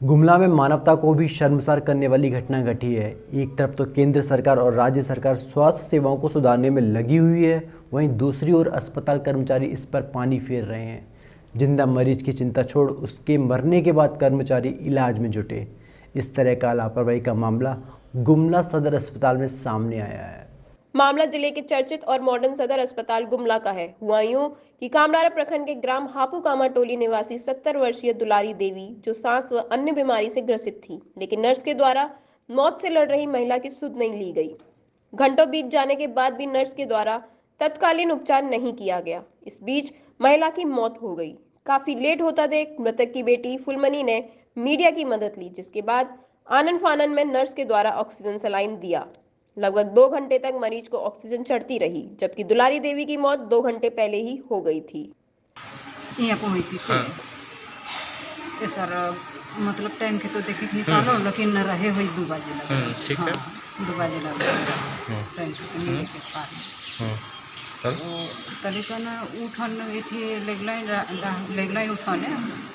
गुमला में मानवता को भी शर्मसार करने वाली घटना घटी है। एक तरफ तो केंद्र सरकार और राज्य सरकार स्वास्थ्य सेवाओं को सुधारने में लगी हुई है, वहीं दूसरी ओर अस्पताल कर्मचारी इस पर पानी फेर रहे हैं। जिंदा मरीज की चिंता छोड़ उसके मरने के बाद कर्मचारी इलाज में जुटे। इस तरह का लापरवाही का मामला गुमला सदर अस्पताल में सामने आया है। मामला जिले के चर्चित और मॉडर्न सदर अस्पताल गुमला का है। हुआ यूं कि कामडारा प्रखंड के ग्राम हापू कामा टोली निवासी 70 वर्षीय दुलारी देवी जो सांस व अन्य बीमारी से ग्रसित थी, लेकिन नर्स के द्वारा मौत से लड़ रही महिला की सुध नहीं ली गई। घंटों बीत जाने के बाद भी नर्स के द्वारा तत्कालीन उपचार नहीं किया गया। इस बीच महिला की मौत हो गई। काफी लेट होता देख मृतक की बेटी फुलमनी ने मीडिया की मदद ली, जिसके बाद आनन फानन में नर्स के द्वारा ऑक्सीजन सलाइन दिया। लगभग 2 घंटे तक मरीज को ऑक्सीजन चढ़ती रही, जबकि दुलारी देवी की मौत 2 घंटे पहले ही हो गई थी। यहाँ पहुँची से ये सर मतलब टाइम के तो देखे नहीं पालो, लेकिन रहे हुई 2 बजे लगे। ठीक है। 2 बजे लगे टाइम के तो नहीं देखे पालो। तरीका ना उठन थी लेगलाई उठने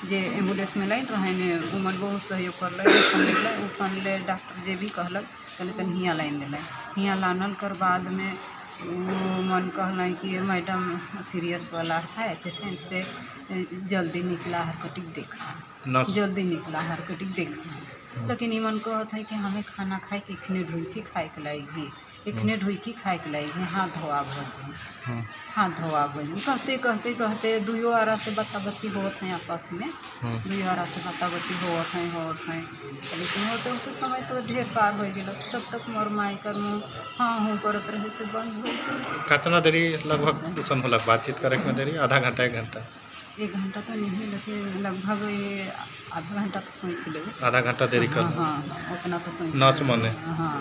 जे एम्बुलेंस में लाइन रहे ने उमन बहुत सहयोग कर लेगलाई उठन ले डॉक्टर जे भी कहलक तनिक हियाँ लाइन दिल हियाँ लानल कर बाद में वो मन कहल कि मैडम सीरियस वाला है, पेशेंट से जल्दी निकला हरकटिक देखा, जल्दी निकला हरकटिक देखा। लेकिन मन कहत है कि हमें खाना खाए के इखने ढुई खाए के लाएगी, इखने ढुई खाए के लाएगी, हाथ धोआ भर हाथ धोआ भर कहते कहते कहते 2 आरा से बताबत्ती होत हैं आपस में, 2 आरा से बताबत्ती होत हैं लेकिन होते होते समय तो ढेर पार हो गया। तब तक मोर माई कर मुँह हाँ हूँ करत रहे से बंद हो गई। कितना देरी लगभग दूसर होलक बातचीत करे में देरी? आधा घंटा 1 घंटा? 1 घंटा तो नहीं, लेकिन लगभग ये आधा घंटा तो सोच ले। आधा घंटा देरी कर? हाँ उतना तो सोच। नर्स मने? हाँ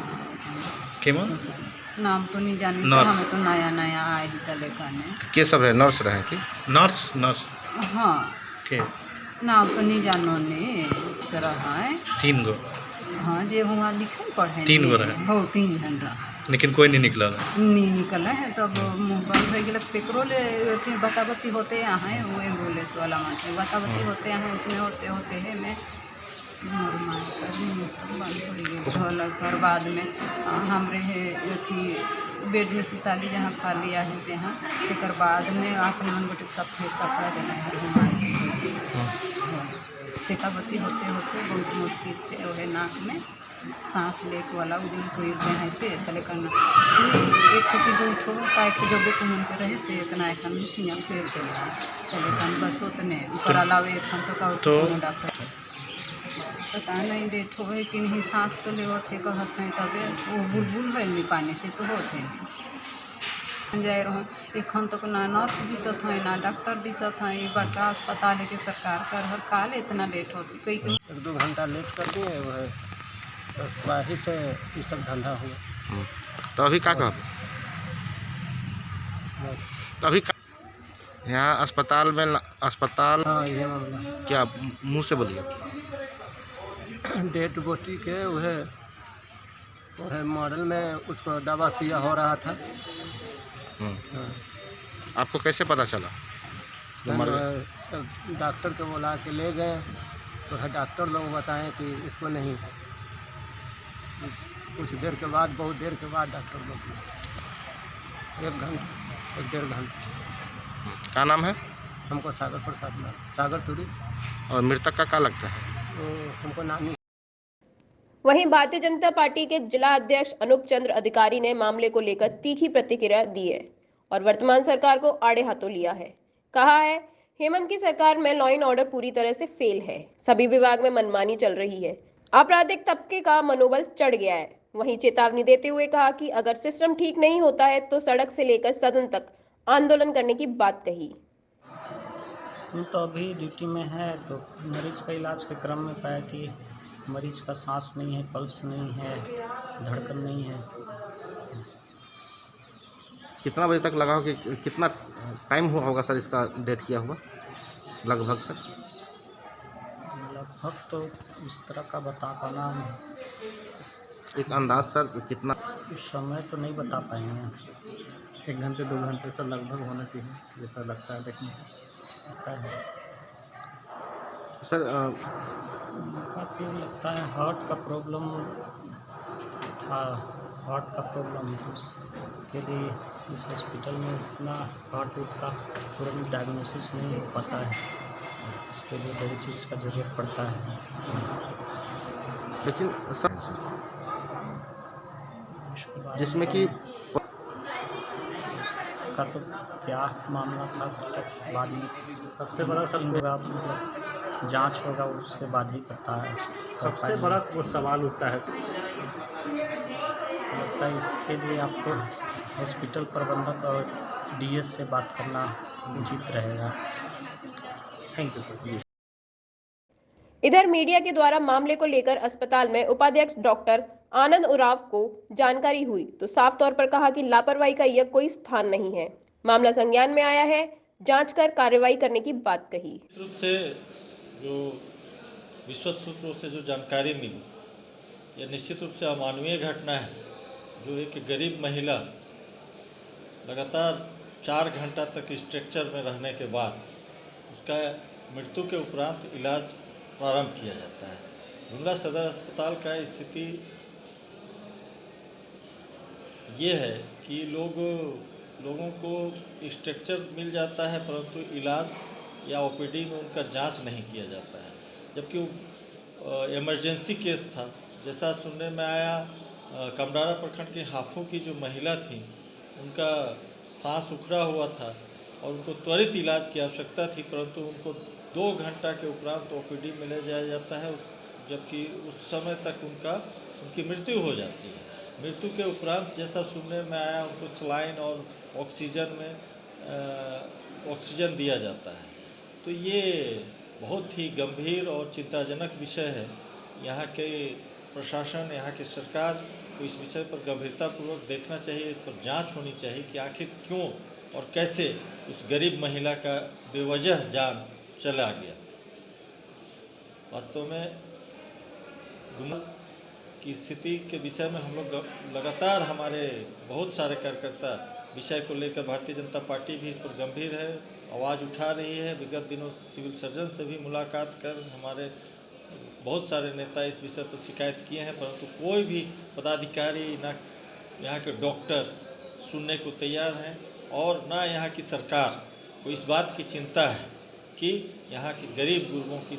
केमन नाम तो नहीं जानी, तो हमें तो नया नया आए ही तले कहने के सब है। नर्स रहे कि नर्स? नर्स हाँ के नाम तो नहीं जानो ने सरा है 3 गो। हाँ जे हुआ लिखे पढ़े 3 गो रहे हो 3 जन रहा, लेकिन कोई नहीं निकला नहीं निकल है। तब मुँह बंद हो गया। तेकरो ले थे बताबत्ती होते यहाँ वो एम्बुलेंस वाला मन से बताबत्ती होते यहाँ उसमें होते होते है मैं ढोलक और बाद में हमरे अथी बेड में सुताली जहाँ खाली आहे तहाँ तेकर बाद में आपने मन बटे सफ़ेद कपड़ा देना है घुमाए तेकाबत्ती होते होते बहुत मुश्किल से वह नाक में सांस लेके वाला उजन कोई है से तले करना सुई 1 की 2 ठो काट जब एक मन के रहे से इतना एखन फिया फेर देला तले कन बस उतने ऊपर अलावे एखन तो डॉक्टर पता नहीं डेट हो कि नहीं सांस तो ले थे कहत हैं तबे वो बुलबुल है नहीं पानी से तो होते हैं जाए रहो एखन तक ना नर्स दिसत हैं ना डॉक्टर दिसत हैं। बड़का अस्पताल है कि सरकार कर हर काल इतना लेट होती कई 1-2 घंटा लेट कर दिए वही से ये सब धंधा हुआ। तो अभी क्या कह अभी यहाँ अस्पताल में अस्पताल हाँ ये मामला क्या मुँह से बोलिए डेड बॉडी के वह मॉडल में उसको दवा सिया हो रहा था। आपको कैसे पता चला? डॉक्टर को बुला के ले गए तो डॉक्टर लोग बताएं कि इसको नहीं। कुछ देर के बाद बहुत देर के बाद डॉक्टर लोग 1 घंटा 1-1.5 घंटा। क्या नाम है? हमको सागर प्रसाद सागर तुरी। और मृतक का क्या लगता है? तो हमको नानी। वहीं भारतीय जनता पार्टी के जिला अध्यक्ष अनूप चंद्र अधिकारी ने मामले को लेकर तीखी प्रतिक्रिया दी है और वर्तमान सरकार को आड़े हाथों लिया है। कहा है हेमंत की सरकार में लॉ एंड ऑर्डर पूरी तरह से फेल है, सभी विभाग में मनमानी चल रही है, आपराधिक तबके का मनोबल चढ़ गया है। वहीं चेतावनी देते हुए कहा कि अगर सिस्टम ठीक नहीं होता है तो सड़क से लेकर सदन तक आंदोलन करने की बात कही। हम तो अभी ड्यूटी में है तो मरीज का इलाज के क्रम में पाया कि मरीज का सांस नहीं है, पल्स नहीं है, धड़कन नहीं है। कितना बजे तक लगा हो कि कितना टाइम हुआ होगा सर इसका डेट किया हुआ लगभग सर? लगभग तो इस तरह का बता पाना एक अंदाज सर कितना समय तो नहीं बता पाएंगे। 1 घंटे 2 घंटे से लगभग होना चाहिए जैसा लगता है देखने लगता है सर। इसको लगता है हार्ट का प्रॉब्लम था। हार्ट का प्रॉब्लम तो उसके लिए इस हॉस्पिटल में उतना हार्ट का तुरंत डायग्नोसिस नहीं हो पाता है। उसके लिए बहुत चीज़ का ज़रूरत पड़ता है। लेकिन सर उसके बाद जिसमें कि उसका तो क्या मामला था तक बाद में सबसे बड़ा मतलब जांच होगा उसके बाद ही पता है। सबसे बड़ा वो सवाल उठता है लगता है इसके लिए आपको हॉस्पिटल प्रबंधक और डीएस से बात करना उचित रहेगा। Thank you sir. इधर मीडिया के द्वारा मामले को लेकर अस्पताल में उपाध्यक्ष डॉक्टर आनंद उरांव को जानकारी हुई तो साफ तौर पर कहा कि लापरवाही का यह कोई स्थान नहीं है। मामला संज्ञान में आया है, जांच कर कार्रवाई करने की बात कही। निश्चित रूप से जो विश्वस्त सूत्रों से जो जानकारी मिली, यह निश्चित रूप से अमानवीय घटना है। जो एक गरीब महिला लगातार 4 घंटा तक स्ट्रक्चर में रहने के बाद उसका मृत्यु के उपरांत इलाज प्रारंभ किया जाता है। गुमला सदर अस्पताल का स्थिति ये है कि लोगों को स्ट्रक्चर मिल जाता है परंतु इलाज या ओपीडी में उनका जांच नहीं किया जाता है। जबकि इमरजेंसी केस था, जैसा सुनने में आया कमराड़ा प्रखंड की हाफू की जो महिला थी उनका सांस उखड़ा हुआ था और उनको त्वरित इलाज की आवश्यकता थी, परंतु उनको 2 घंटा के उपरांत ओपीडी में ले जाया जाता है, जबकि उस समय तक उनकी मृत्यु हो जाती है। मृत्यु के उपरांत जैसा सुनने में आया उनको सलाइन और ऑक्सीजन दिया जाता है। तो ये बहुत ही गंभीर और चिंताजनक विषय है। यहाँ के प्रशासन, यहाँ की सरकार को इस विषय पर गंभीरतापूर्वक देखना चाहिए, इस पर जांच होनी चाहिए कि आखिर क्यों और कैसे उस गरीब महिला का बेवजह जान चला गया। वास्तव में गुमला की स्थिति के विषय में हम लोग लगातार हमारे बहुत सारे कार्यकर्ता विषय को लेकर, भारतीय जनता पार्टी भी इस पर गंभीर है, आवाज़ उठा रही है। विगत दिनों सिविल सर्जन से भी मुलाकात कर हमारे बहुत सारे नेता इस विषय पर शिकायत किए हैं, परंतु कोई भी पदाधिकारी ना यहाँ के डॉक्टर सुनने को तैयार हैं और ना यहाँ की सरकार को इस बात की चिंता है कि यहाँ के गरीब गुरबों की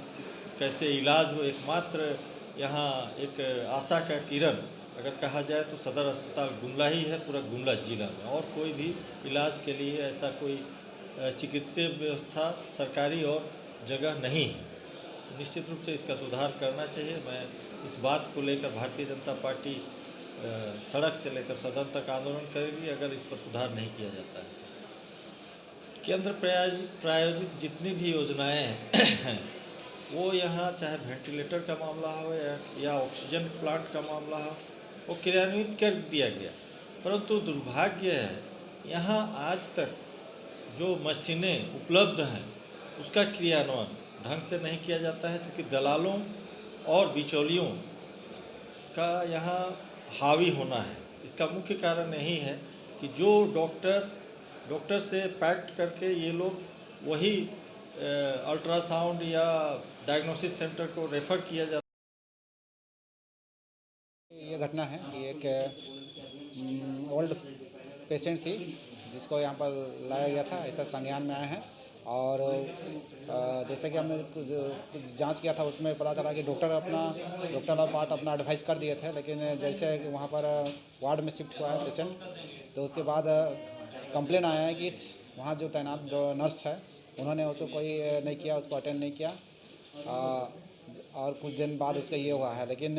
कैसे इलाज हो। एकमात्र यहाँ एक आशा का किरण अगर कहा जाए तो सदर अस्पताल गुमला ही है, पूरा गुमला जिला में, और कोई भी इलाज के लिए ऐसा कोई चिकित्सीय व्यवस्था सरकारी और जगह नहीं है। निश्चित रूप से इसका सुधार करना चाहिए। मैं इस बात को लेकर भारतीय जनता पार्टी सड़क से लेकर सदन तक आंदोलन करेगी अगर इस पर सुधार नहीं किया जाता है। केंद्र प्रायोजित जितनी भी योजनाएं हैं वो यहाँ चाहे वेंटिलेटर का मामला हो या ऑक्सीजन प्लांट का मामला हो, वो क्रियान्वित कर दिया गया, परंतु दुर्भाग्य है यहाँ आज तक जो मशीनें उपलब्ध हैं उसका क्रियान्वयन ढंग से नहीं किया जाता है, चूँकि दलालों और बिचौलियों का यहाँ हावी होना है। इसका मुख्य कारण यही है कि जो डॉक्टर से पैक्ट करके ये लोग वही अल्ट्रासाउंड या डायग्नोसिस सेंटर को रेफ़र किया जाता है। ये घटना है कि एक ओल्ड पेशेंट थी जिसको यहाँ पर लाया गया था, ऐसा संज्ञान में आया है। और जैसे कि हमने कुछ जांच किया था उसमें पता चला कि डॉक्टर और पार्ट अपना एडवाइस कर दिए थे, लेकिन जैसे कि वहाँ पर वार्ड में शिफ्ट हुआ है पेशेंट, तो उसके बाद कंप्लेन आया है कि वहाँ जो तैनात नर्स है उन्होंने उसको कोई नहीं किया, उसको अटेंड नहीं किया, और कुछ दिन बाद उसका ये हुआ है। लेकिन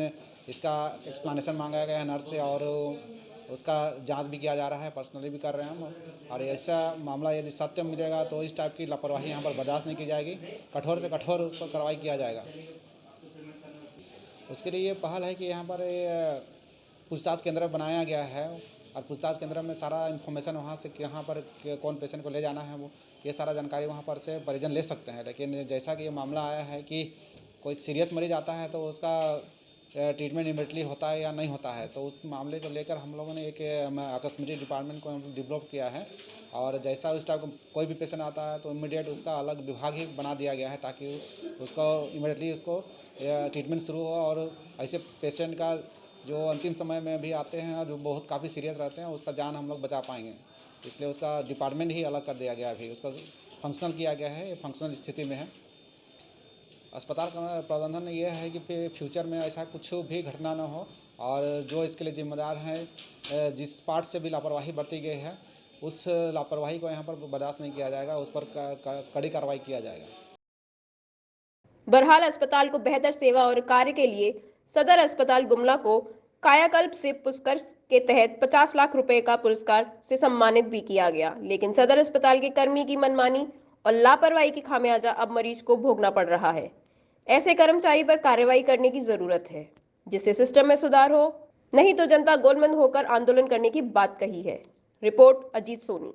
इसका एक्सप्लेनेशन मांगा गया है नर्स से और उसका जांच भी किया जा रहा है, पर्सनली भी कर रहे हैं हम। और ऐसा मामला यदि सत्य मिलेगा तो इस टाइप की लापरवाही यहाँ पर बर्दाश्त नहीं की जाएगी, कठोर से कठोर उस पर कार्रवाई किया जाएगा। उसके लिए ये पहल है कि यहाँ पर पूछताछ केंद्र बनाया गया है और पूछताछ केंद्र में सारा इन्फॉर्मेशन वहाँ से यहाँ पर कौन पेशेंट को ले जाना है वो ये सारा जानकारी वहाँ पर से परिजन ले सकते हैं। लेकिन जैसा कि ये मामला आया है कि कोई सीरियस मरीज आता है तो उसका ट्रीटमेंट इमीडिएटली होता है या नहीं होता है, तो उस मामले को लेकर हम लोगों ने एक आकस्मिक डिपार्टमेंट को डेवलप किया है। और जैसा उस टाइप कोई भी पेशेंट आता है तो इमीडिएट उसका अलग विभाग ही बना दिया गया है ताकि उसको इमीडिएटली उसको ट्रीटमेंट शुरू हो और ऐसे पेशेंट का जो अंतिम समय में भी आते हैं जो बहुत काफ़ी सीरियस रहते हैं उसका जान हम लोग बचा पाएंगे। इसलिए उसका डिपार्टमेंट ही अलग कर दिया गया है, अभी उसका फंक्शनल किया गया है, ये फंक्शनल स्थिति में है। अस्पताल का प्रबंधन ये है कि फ्यूचर में ऐसा कुछ भी घटना न हो और जो इसके लिए जिम्मेदार हैं जिस पार्ट से भी लापरवाही बरती गई है उस लापरवाही को यहाँ पर बर्दाश्त नहीं किया जाएगा, उस पर कड़ी कार्रवाई किया जाएगा। बहरहाल अस्पताल को बेहतर सेवा और कार्य के लिए सदर अस्पताल गुमला को कायाकल्प से पुरस्कार के तहत 50 लाख रुपए का पुरस्कार से सम्मानित भी किया गया, लेकिन सदर अस्पताल के कर्मी की मनमानी और लापरवाही की खामियाजा अब मरीज को भोगना पड़ रहा है। ऐसे कर्मचारी पर कार्रवाई करने की जरूरत है जिससे सिस्टम में सुधार हो, नहीं तो जनता गोलमंद होकर आंदोलन करने की बात कही है। रिपोर्ट अजीत सोनी।